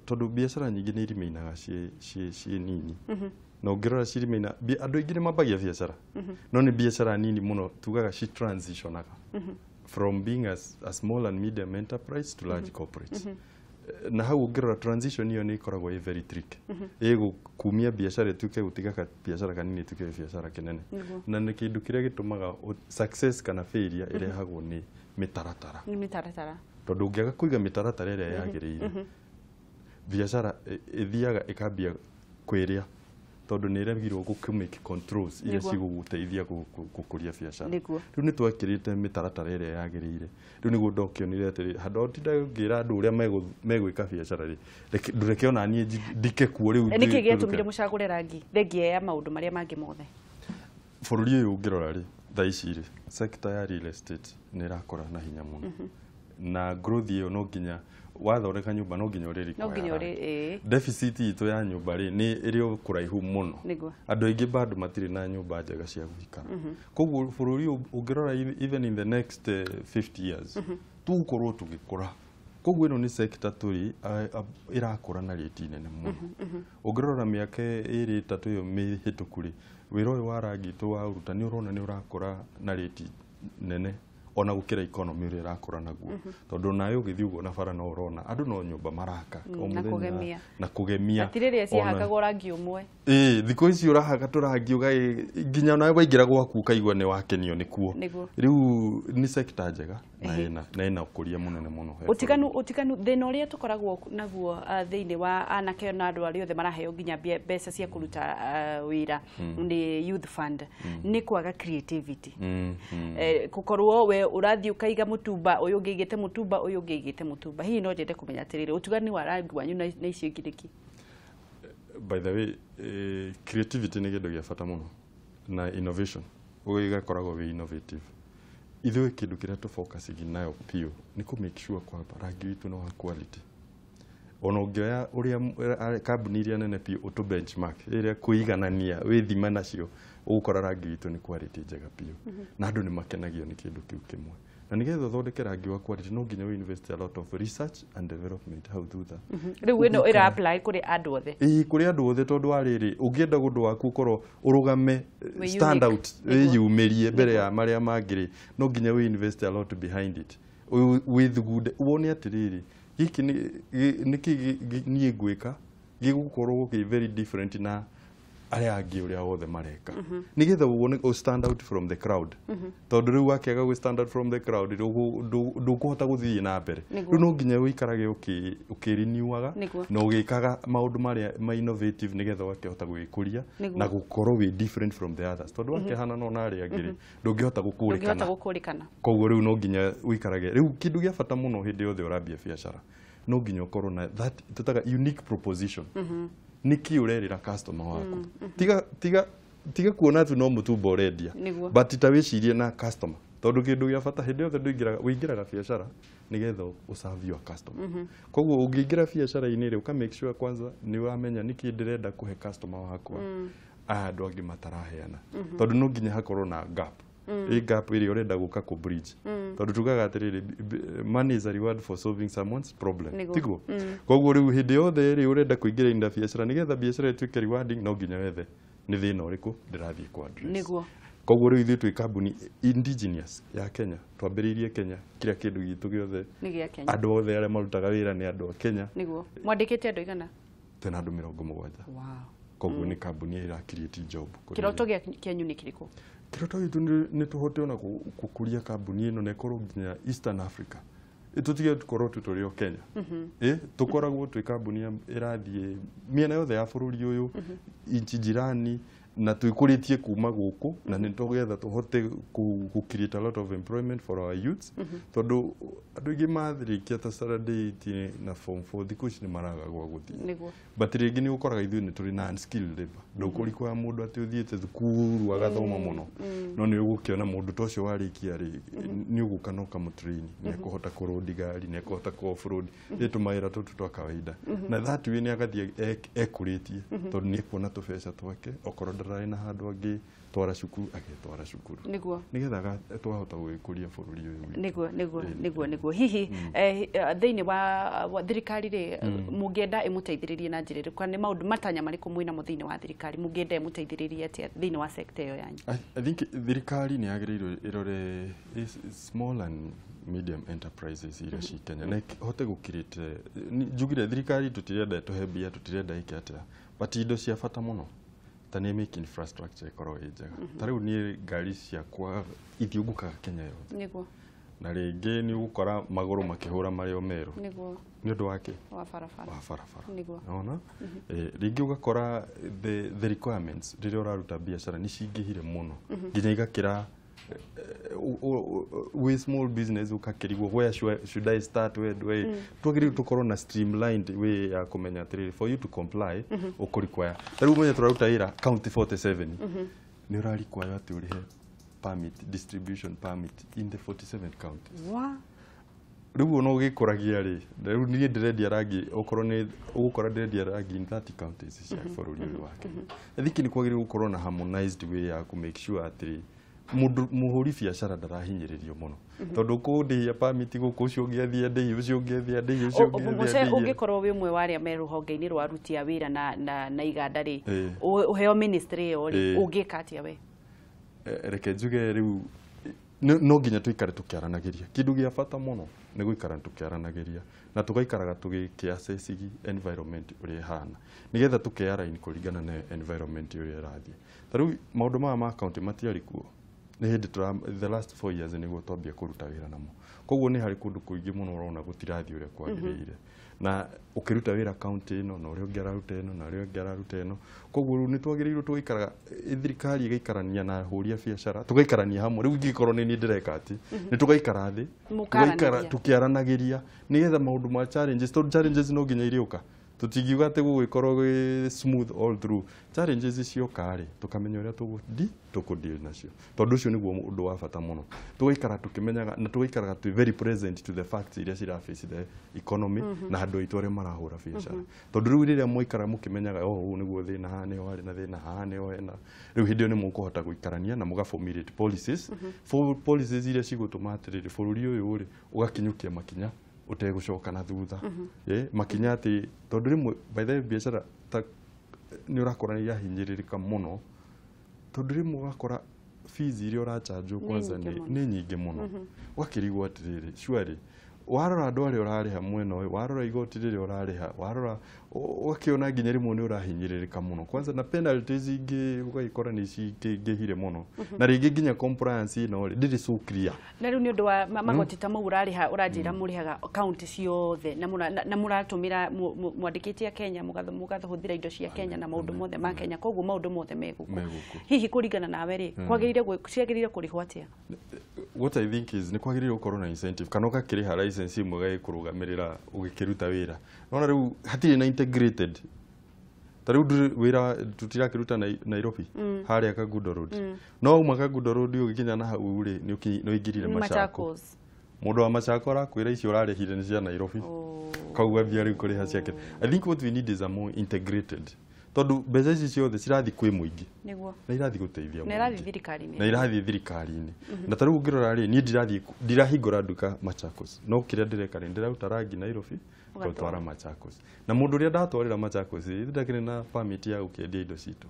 tondu biacara nyingi ni irimeinaga cie nini no ngirora cirimeina andu aingi ni mambagia biacara no ni biacara nini muno tugaga ci transitionaga from being a small and medium enterprise to large corporates. Na hau ngirora transition hiyo ni ikoragwo very tricky. Ego kumia biacara tuke gutiga biacara kanini tuke biacara kinene. Na ni kindu kiria gitumaga success kana failure irehagwo ni mitaratara. Ni mitaratara. Tondu ungiaga kuiga mitaratara iria yagiriire. Biacara ithiaga ikambia kwiria tondu ni iregirwo gukimake controls iria ciguguteithia gukuria biacara riu ni twakirite mitaratara iria yagiriire riu niguo ndokionire atiri handu tinda ngira andu uria megwika biacara ri ndureke ona nie ndike kuo riu niki getumire mucagure rangi thengia ya maundu maria mangi mothe bururi uyu ngirora ri thaici ri sector ya real estate ni rakora na hinya muno na growth iyo no nginya wathoreka nyumba no nginya uri deficit itu ya nyumba ri ni iri kuraihu muno andu aingi bado matiri na nyumba njega cia guikara koguo bururi ungirora even in the next 50 years tukorwo tugikura koguo ino ni sector turi irakura na rate nene muno ungirora miaka iri 3 iyo mihitukuri wira uyu wa rangi tu wa uruta ni urona ni urakura na rate nene ona gukira economy uri rakura naguo tondu nayo githi ugo na bara no urona andu no nyumba maraka na kugemia atiriria ciahakagwo rangi umwe thiko ici urahaka turangi ugai nginya na waingira gwaku kaigwa ni wakenio nikuo riu ni sector njega na ina ukuria munene muno utikanu thina uria tukoragwo naguo thiini wa anake na andu ari othe maraheo nginya mbeca cia kuruta wira ni youth fund ni kwaga creativity gukorwo we urathi ukaiga mutumba uyu ngigite mutumba uyu ngigite mutumba hihi no ndende kumenya atiriri utigani wa rangi wanyu na icio ingiriki by the way creativity ni kindu gia bata muno na innovation ugiga koragwo we innovative ithuĩ kindu kiria tu focus nayo pio ni ku make sure kwa rangi witu no wa quality ona ngioya uria kambuni iria nene pio utu benchmark iria kuiganania withima nacio ugukora rangi witu ni quality njega pio na andu ni makenagio ni kindu kiu kimwe na nigetha thondeke rangi wa quality no nginya we invest a lot of research and development how to do that riu ino ira apply kuri andu othe kuri andu othe tondu ariri ungienda gundu waku korwo urugame stand out yumirie mbere ya maria mangiri no nginya we invest a lot behind it with good wone atiriri giki ni gwika gigukorwo gi very different na aria angi uria wothe mareka nigetha wone o stand out from the crowd tondu riu wakiaga go stand out from the crowd ndukuhota guthii na mbere riu no nginya wikarage ukiriniuaga na ugikaga maundu maria ma innovative nigetha wakihota gwikuria na gukorwo we different from the others tondu wakihana no na aria angiri ndungihota gukurikana koguo riu no nginya wikarage riu kindu gia bata muno hindi yothe urambia biacara no nginya ukorwo na that tutaga unique proposition niki urerira customer waku tiga kuona tu no mutumba urendia but tawicirie na customer tondu kindu gia bata hindi yothe ndwingiraga biacara nigetha userve your customer koguo ungiingira biacara ini ri uka make sure kwanza ni wamenya niki ndirenda kuhe customer wakwa andu angi mataraheana tondu no nginya hakorwo na gap gap iri urenda guka ku bridge tondu tugaga atiriri money is a reward for solving someone's problem tiguo koguo riu hindi yothe iri urenda kuingira inda biacara nigetha biacara ituike rewarding no nginya wethe ni thina uriku ndirathie ku address koguo riu ithu twi kambuni indigenous ya Kenya twambiriirie Kenya kira kindu gitu giothe andu othe aria marutaga wira ni andu a Kenya niguo mwandikite andu igana tena andu 70 koguo ni kambuni ira create job kiroto kianyu ni kiriko kiroto gitu ni tuhote ona kukuria kambuni ino na ikorwo nginya Eastern Africa itutige tukorwo tuturi o Kenya tukoragwo twi kambuni irathie miena yothe ya bururi uyu inchi jirani na twikuritie kuma guku na ni tugetha tuhote ku create a lot of employment for our youths tondu andu ingi mathirikia ta Saturday na form 4 thiku ici ni maragagwa guthii but ringi ni ukoraga ithuĩ ni turi na unskilled labor ndukuri kwa mundu ati uthiite thukuru agathoma muno no ni ugukiona mundu ta ucio warikia ri ni ugukana ukamutrain ni kuhota kurodi gari ni kuhota ku off road itumaira tutu twa kawaida na that way ni agathie ekuritie tondu ni kuona tubeca twake okorwo ndarai na handu angi twara cukuru agetwara cukuru nigetha twahota gwikuria bururi uyu niguo hihi thiini wa thirikari ri mungienda imuteithiririe na njira iriku kana maundu matanya mariku mwina muthini wa thirikari mungienda imuteithiririe atia thiini wa sector iyo yanyu? I think thirikari ni yagirirwo irore small and medium enterprises iria ci Kenya na hote gukirite njugire thirikari tutirenda tuhebia tutirenda ikiatia but indo cia bata muno tani make infrastructure ikorwo njega tariu ni ngari cia kwa ithiungukaga Kenya yothe niguo na ringi ni ugukora maguru makihura mario meru niguo ni undu wake wa barabara niguo naona ringi ugakora the requirements riria uraruta biashara ni cingihire muno nginya igakira we small business ukakirigwo where should I start where twagiriru tukorwo na streamlined way ya kumenya atiri for you to comply ukurikwaya tariu mwenye turaruta ira county 47 ni urarikwaya ati urihe permit distribution permit in the 47 counties riu no gikuragia ri riu ni ndirendia rangi okorwo ni ugukora ndirendia rangi in 30 counties cia bururi uyu wake thiki ni kwagiriru gukorwo na harmonized way ya ku make sure atiri muhuri biashara ndarahinyiririo muno tondu kundia permit guku ucio ngiathia ndei ucio ngiathia ndei ucio ngiathia ndei ungikorwo wi mwe waria me ruhonge-ini rwa aruti a wira na iganda ri uheo ministry yo ri ungikatia we reke njuge riu no nginya tuikare tukiaranagiria kindu gia bata muno ni guikara tukiaranagiria na tugaikaraga tugikiasesigi environment uri hana nigetha tukiaraini kuringana na environment uri irathie tariu maundu ma county matiari kuo ni hindi the last 4 years niguo twambia kuruta wira namo koguo ni hari kundu kuingi muno urona gutirathi uria kwagiriire na ukiruta wira county ino na uria ungeraruta ino na uria ungeraruta ino koguo ni twagiriirwo tuikaraga thirikari igaikarania na huria biashara tugaikarania hamwe riu ngikorwo ni ndireka ati ni tugaikara thi tugaikara tukiaranagiria nigetha maundu ma challenges no nginya iriuka tutingiuga ati gugikorwo smooth all through challenges icio kare tukamenya uria tukudeal nacio tondu ucio niguo undu wa bata muno tugaikara tukimenyaga na tugaikaraga tu very present to the facts iria cira face the economy na andu aitu aria marahura biashara tondu riu riria muikara mukimenyaga uu niguo thina hane wari na thina hane wena riu hindi ni mukuhota guikarania na muga formulate policies policies iria cigutuma atiriri bururi uyu uri ugakinyukia makinya utegucoka na thutha makinya ati tondu rimwe by the biashara ta ni urakora ni yahinyiririka muno tondu rimwe ugakora fees iria uracharge kwanza ni nyingi muno wakirigwo atiriri surely warora andu aria urariha mwena uyu warora igoti riria urariha warora ukiona nginya rimwe ni urahinyiririka muno kwanza na penalties ingi ugaikora ni cingihire muno na ringi nginya compliance no ndiri so clear na riu ni undu wa magoti ta mu urariha uranjira murihaga county ciothe na muratumira mwandikitie Kenya mugathuthira indo cia Kenya na maundu mothe ma Kenya koguo maundu mothe meguku hihi kuringana nawe ri kwagirire kurihwo atia? What I think is ni kwagirire gukorwo na incentive kana ukakiriha license imwe gaikurugamirira ugikiruta wira nona riu hatiri na integrated tariu wira tutirakiruta Nairobi haria Kagundo Road no uma Kagundo Road ugikinya na hau ri no ingirire Machakos mundu wa Machakos arakwira icio urarehire ni cia Nairobi kauga bia riu kuriha ciake. I think what we need is a more integrated tondu mbeca ici ciothe cirathi kwi muingi niguo na irathi guteithia na irathi thirikari-ini na irathi thirikari-ini na tariu ngirora ri ni ndirahingura nduka Machakos no kiria ndireka ri ndiraruta rangi Nairobi gutwara Machakos na mundu uria ndatwarira Machakos ndakire na permit ya gukendia indo citu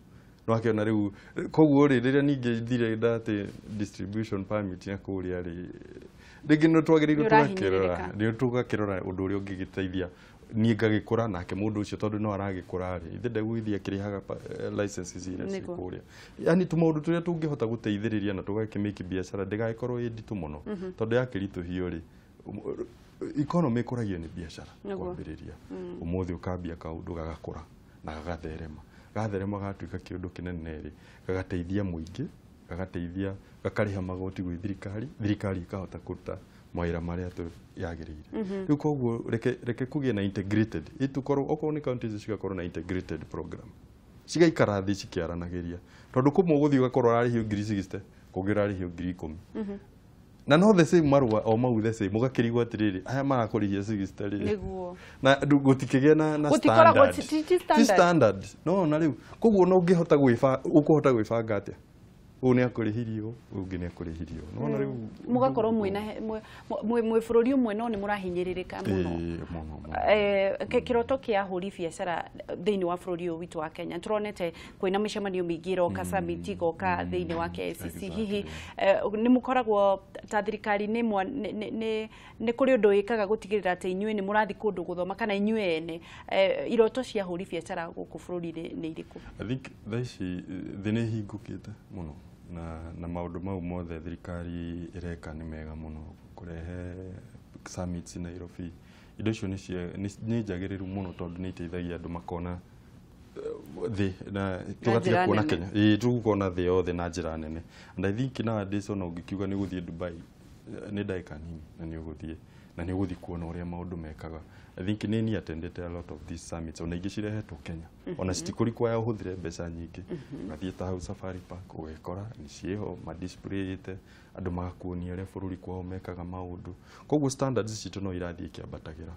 no akiona riu koguo ri riria ninge thire ndate distribution permit ya kuria ri ringi no twagiriirwo tugakirora undu uria ungigiteithia ni ngagikura nake mundu ucio tondu no aragikura ri ithe ndagwithia kirihaga licenses iria cikuria yani tumaundu turia tungihota guteithiriria na tugakimiki biashara ndigagikorwo inditu muno tondu yakirituhio ri economy kuragio ni biashara kwambiriria umuthi ukambia kaundu gagakura na gagatherema gatherema gatuika kiundu kinene ri gagateithia muingi gagateithia gakariha magoti gwi thirikari ikahota kuruta mawira maria yagirire riu koguo reke kugie na integrated itukorwo okorwo ni counties cigakorwo na integrated program cigaikara thi cikiaranagiria tondu kumwe guthii ugakorwo ararihio 60 kungi ararihio 10,000 na no the same marua o mau the same mugakirigwo atiriri aya marakurihia 60 ri niguo na gutikigea na standard no na riu koguo no ngihota ukuhota gwibanga atia une akurihirio ungi ni akurihirio no na riu mugakorwo mwina mwe bururi umwe no ni murahinyiririka muno kiroto kia huri biacara thiini wa bururi witu wa Kenya turonete kwina micemanio mingi roka summit goka thiini wa KCC hihi ni mukoragwo ta thirikari ni kuri undu ikaga gutigirira ati inyue ni murathi kundu guthoma kana inyue ene iroto cia huri biacara guku bururi ni iriku I think thaici thini hingukite muno na maundu mau mothe thirikari ireka ni mega muno kurehe summits Nairobi indo icio ni njagiriru muno tondu ni iteithagia andu makona thi na tugatia kuona Kenya tugukona thi yothe na njira nene and I think nowadays ona ungikiuga ni guthie Dubai ni ndaika nini na ni uguthie na ni uguthie kuona uria maundu mekaga I think ni attended a lot of these summits ona ingi cirehetwo Kenya ona citikuri kwa uhuthire mbeca nyingi ngathie ta hau Safari Park ugekora ni cieho ma display ite andu magakuonia uria bururi kwao mekaga maundu koguo standards citu no irathie kiambatagira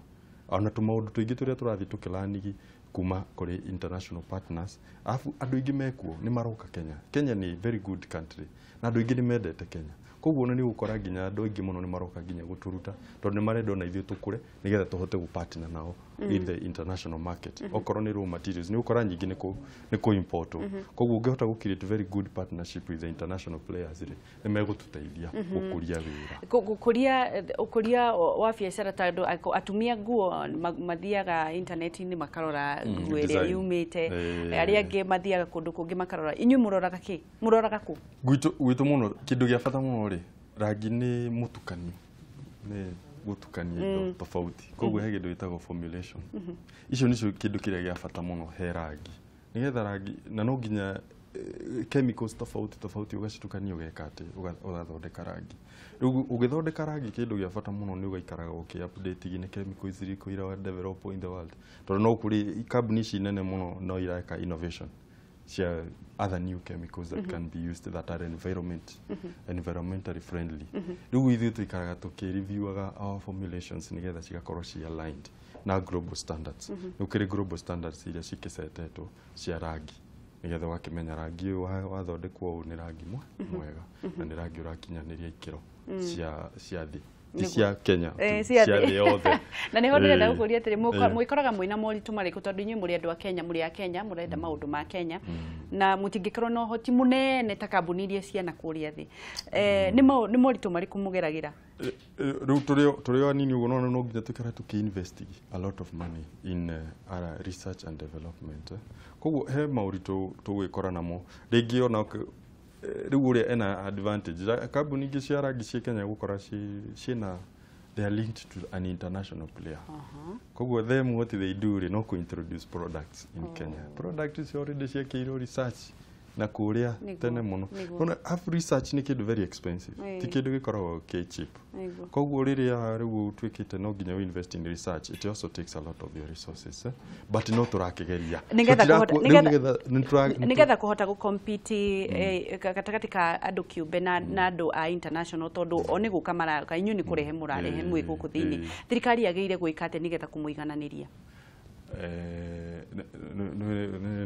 ona tu maundu tuingi turia turathie tukilanigi kuma kuri international partners afu andu ingi mekuo ni maroka Kenya ni very good country na andu ingi ni mendete Kenya koguo ni gukora ginya andu ingi muno ni maroka ginya guturuta tondu ni marenda na ithuĩ tukure nigetha tuhote gupartner nao in the international market okorwo ni raw materials ni ukora nyingi ni ku import koguo ungehota gu create very good partnership with the international players ni megututeithia gukuria wĩra ukuria wa biacara tondu atumia nguo mathiaga internet-ini makarora nguo iria yumite aria angi mathiaga kundu kungi makarora inyu muroraga ku gwitu muno kindu gia bata muno ri rangi ni mutukani ni gutukania indo tofauti koguo he kindu gitagwo formulation icio nicio kindu kiria gia bata muno he rangi nigetha rangi na no nginya chemicals tofauti ugacitukania ugeka ati ugathondeka rangi ugithondeka rangi kindu gia bata muno ni ugaikaraga update gine chemicals iriko ira develop in the world tondu no kuri company ici nene muno no iraka innovation share other new chemicals that can be used that are environmentally friendly. Riu ithuĩ tuikaraga tukireviewaga our formulations nigetha cigakorwo ci aligned na global standards. Ukiri global standards iria cikisetetwo cia rangi nigetha wakimenya rangi uyu wathondekwo ni rangi mwega na ni rangi urakinyaniria ikiro cia thi cia Kenya cia thi yothe na niho ndirenda gukuria atiri mwikoraga mwina moritu mariku tondu inyu muri andu a Kenya muri a Kenya murenda maundu ma Kenya na mutingikorwo no hoti munene ta kambuni iria ciana kuria thi ni moritu mariku mugeragira riu turio anini ugo no nginya tukara tukiinvest a lot of money in research and development koguo he mauritu tugwikora namo ringi ona riu uria ena advantage kambuni ingi cia rangi cia Kenya gukora ciina they are linked to an international player koguo them what they do no to introduce products in Kenya product is already ciakirwo research na kuria tene muno ona research ni kindu very expensive ti kindu gikoragwo ke cheap koguo riria riu twikite no nginya we invest in research it also takes a lot of your resources but no turakigeria nigetha kuhota gu compete katakati ka andu kiumbe na andu a international tondu oni guka maraka inyu ni kurehe murarehe mwi guku thiini thirikari yageire gwika ate nigetha kumuigananiria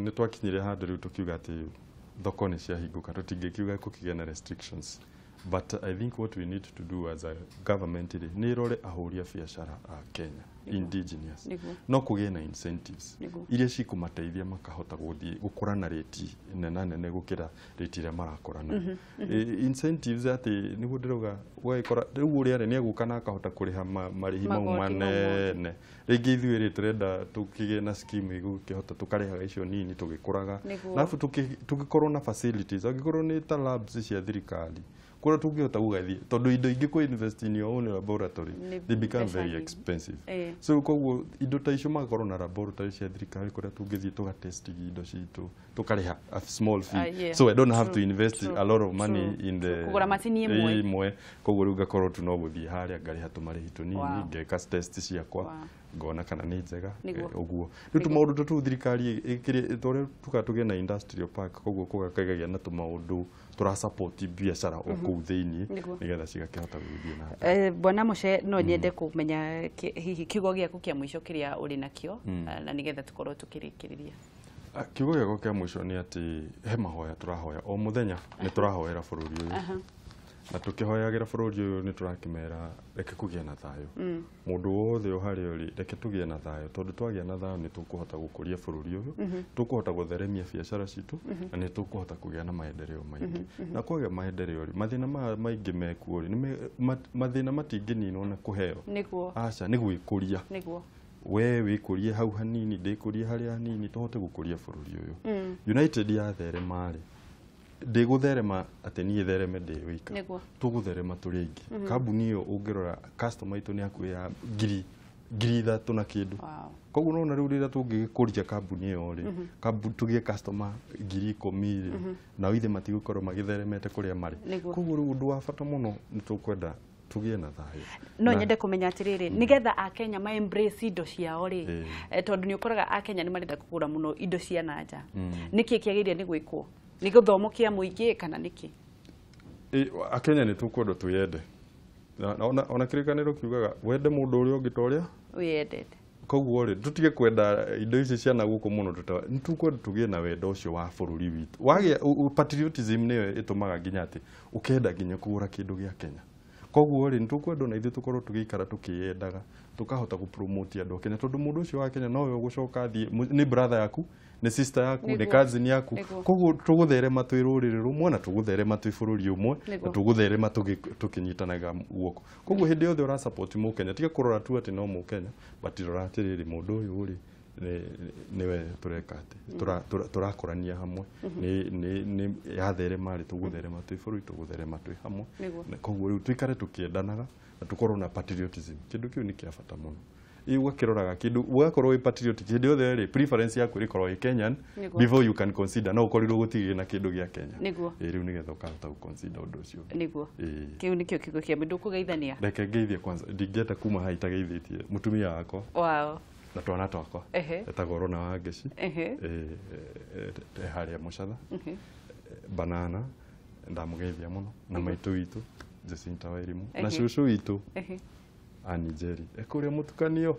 ni twakinyire handu riu tukiuga ati thoko ni ciahinguka tutingikiuga kukigena restrictions but I think what we need to do as a government ni rore ahuria biacara a Kenya indigenous no kugena incentives iria cikumateithia makahota guthie gukura na rate nene gukira rate ira marakorana incentives ati nigu ndiroga gwikora riu uria ni agukana akahota kuriha marihi mau manene ringi ithuĩ ri turenda tukigena scheme igukihota tukarehaga icio nini tugikuraga alafu tugikorwo na facilities agikorwo ni ta labs cia thirikari kora tungihota gugathie tondu indo ingi ku invest in your own laboratory they become very expensive. So koguo indo ta icio magakorwo na laboratory cia thirikari kuria tungithie tuga test indo citu tukariha a small fee. So I don't have to invest a lot of money in the kugura macini imwe koguo riu ngakorwo tu no guthie haria ngariha tumarihi tunini ngeka test ciakwa ngona kana ni njega uguo riu tumaundu tutu thirikari ikire tukatuge na industrial park koguo kugakaigagia na tumaundu tura support biashara o kuu thiini nigetha cigakihota guthie na Bwana Muche no nyende kumenya hihi kiugo giaku kia mwisho kiria uri nakio na nigetha tukorwo tukirikiriria. Kiugo giakwa kia mwisho ni ati he mahoya turahoya o muthenya ni turahoera bururi uyu na tukihoyagira bururi uyu ni turakimera reke kugia na thayo mundu wothe uhari uri reke tugie na thayo tondu twagia na thayo ni tukuhota gukuria bururi uyu tukuhota gutheremia biashara citu na ni tukuhota kugia na maendeleo maingi na kwaga maendeleo mathina maingi mekuo ni mathina matingininwo na kuheo niguo aca ni gwikuria niguo we wikurie hau hanini ndikurie haria hanini tuhote gukuria bururi uyu United ya there mari ndigutherema ati ni thereme ndi wika tugutherema turi ingi kambuni iyo ungirora customer itu ni akuya ngiri ithatu na kindu koguo no na riu rira tungikuria kambuni iyo ri kambuni tugie customer 10,000 na ithe matigukorwo magitheremete kuria mari koguo riu undu wa bata muno ni tukwenda tugie na thayo no nyende kumenya atiriri nigetha a Kenya ma embrace indo ciao ri tondu ni ukoraga a Kenya ni marenda kugura muno indo cia nanja niki kiagiria ni gwikwo ni guthomo kia muingi kana niki a Kenya ni tukwenda tuyende ona kirikaniro kiugaga wende mundu uri ungi toria wiyendete koguo ri tutige kwenda indo ici ciana guku muno ni tukwenda tugie na wendo ucio wa bururi witu wagia patriotism niyo itumaga nginya ati ukenda nginya kugura kindu gia Kenya koguo ri nitukwenda na ithu tukorwo tugikara tukiyendaga tukahota gupromote andu Kenya tondu mundu ucio wa Kenya no we gucoka thie ni brother yaku ni sister yaku ni cousin yaku koguo tugutherema twi ruriri rumwe na tugutherema twi bururi umwe na tugutherema tukinyitanaga guoko koguo hindi yothe ura support mu Kenya tiga kurora tu ati no mu Kenya but rora atiriri mundu uyu uri niwe tureka ati turakorania hamwe ni yatherema ri tugutherema twi bururi tugutherema twi hamwe koguo riu twikare tukiendanaga na tukorwo na patriotism kindu kiu ni kia bata muno iwa kiroraga kindu ugakorwo wi patriotic kindu yothe ri preference yaku rikorwo i Kenyan before you can consider no ukorirwo gutigire na kindu gia Kenya riu nigetha ukahota guconsider undu ucio niguo kiu nikio kiugo kia mundu kugeithania reke ngeithie kwanza ndingeta kuma haita geithitie mutumia wako na twana twakwa etagwo na Wangeci haria Mucatha Banana ndamugeithia muno na maitu witu Jacinta Wairimu na cucu witu Ani Njeri ekuria mutukanio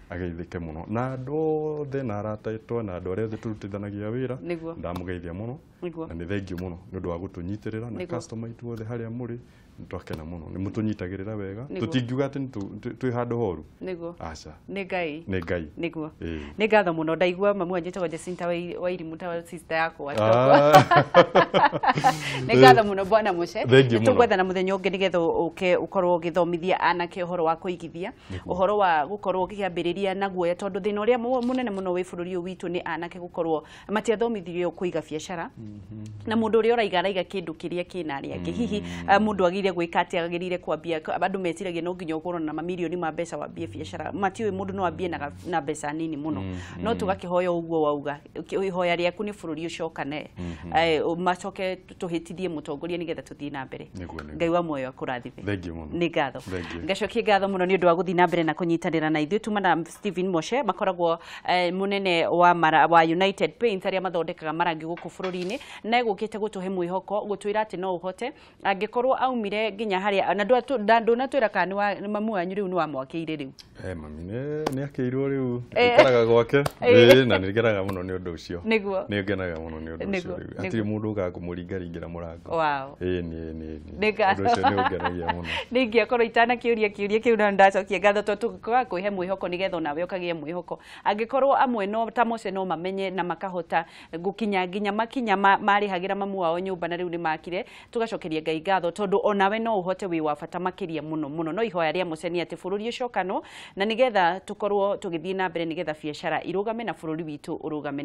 ageithike muno na ndothe na arataitwo na andu aria turutithanagia wira ndamugeithia muno na ni thengiu muno ni undu wa gutunyitirira na customer itu othe haria muri twakena muno ni mutunyitagirira wega tutingiuga ati twi handu horu aca ni ngai niguo ni ngatho muno ndaigua mamu anjitagwo Jacinta Wairimu ta sister yakwa ni ngatho muno Bwana Muche tugwetha na muthenya ungi nigetha ukorwo githomithia anake uhoro wa kuigithia uhoro wa gukorwo gikiambiriria na guoya tondu thina uria munene muno wi bururi witu ni anake gukorwo matiathomithirio kuiga biashara na mundu uria uraiga kindu kiria kina ari angi hihi mundu agire gwika ati agirire kwambia andu metiragia no nginya ukorwo na mamilioni ma mbeca wambie biashara matiwe mundu no ambie na mbeca nini muno no tugakihoya uguo wauga ihoya riaku ni bururi ucokane macoke tuhitithie mutongoria nigetha tuthie na mbere ngai wa moyo akurathime ni ngatho ngacokie ngatho muno ni undu wa guthie na mbere na kunyitanira na ithuĩ tuma na Stephen Muche makoragwo munene wa United Paints aria mathondekaga marangi guku bururi-ini na egukite gutuhe mwihoko gutwira ati no uhote angikorwo aumire nginya haria na ndona twira kana ni mamu wanyu riu ni wa mwakiire riu mami ni akiirwo riu ikaraga gwake na nigeraga muno ni undu ucio niguo ni ngenaga muno ni undu ucio atiri mundu uga kumuringaringira murango ni undu ucio ni ungenagia muno ningiakorwo itana kiuria kiu na ndacokia ngatho to tukwa kwihe mwihoko nigetha nawe ukagie mwihoko angikorwo amwe no ta Muche no mamenye na makahota gukinya nginya makinya marihagira mamu wao nyumba na riu ni makire tugacokeria ngai ngatho tondu onawe no uhote wi wa bata makiria muno no ihoya ria Muche ni ati bururi ucokano na nigetha tukorwo tugithie na mbere nigetha biashara irugame na bururi witu urugame.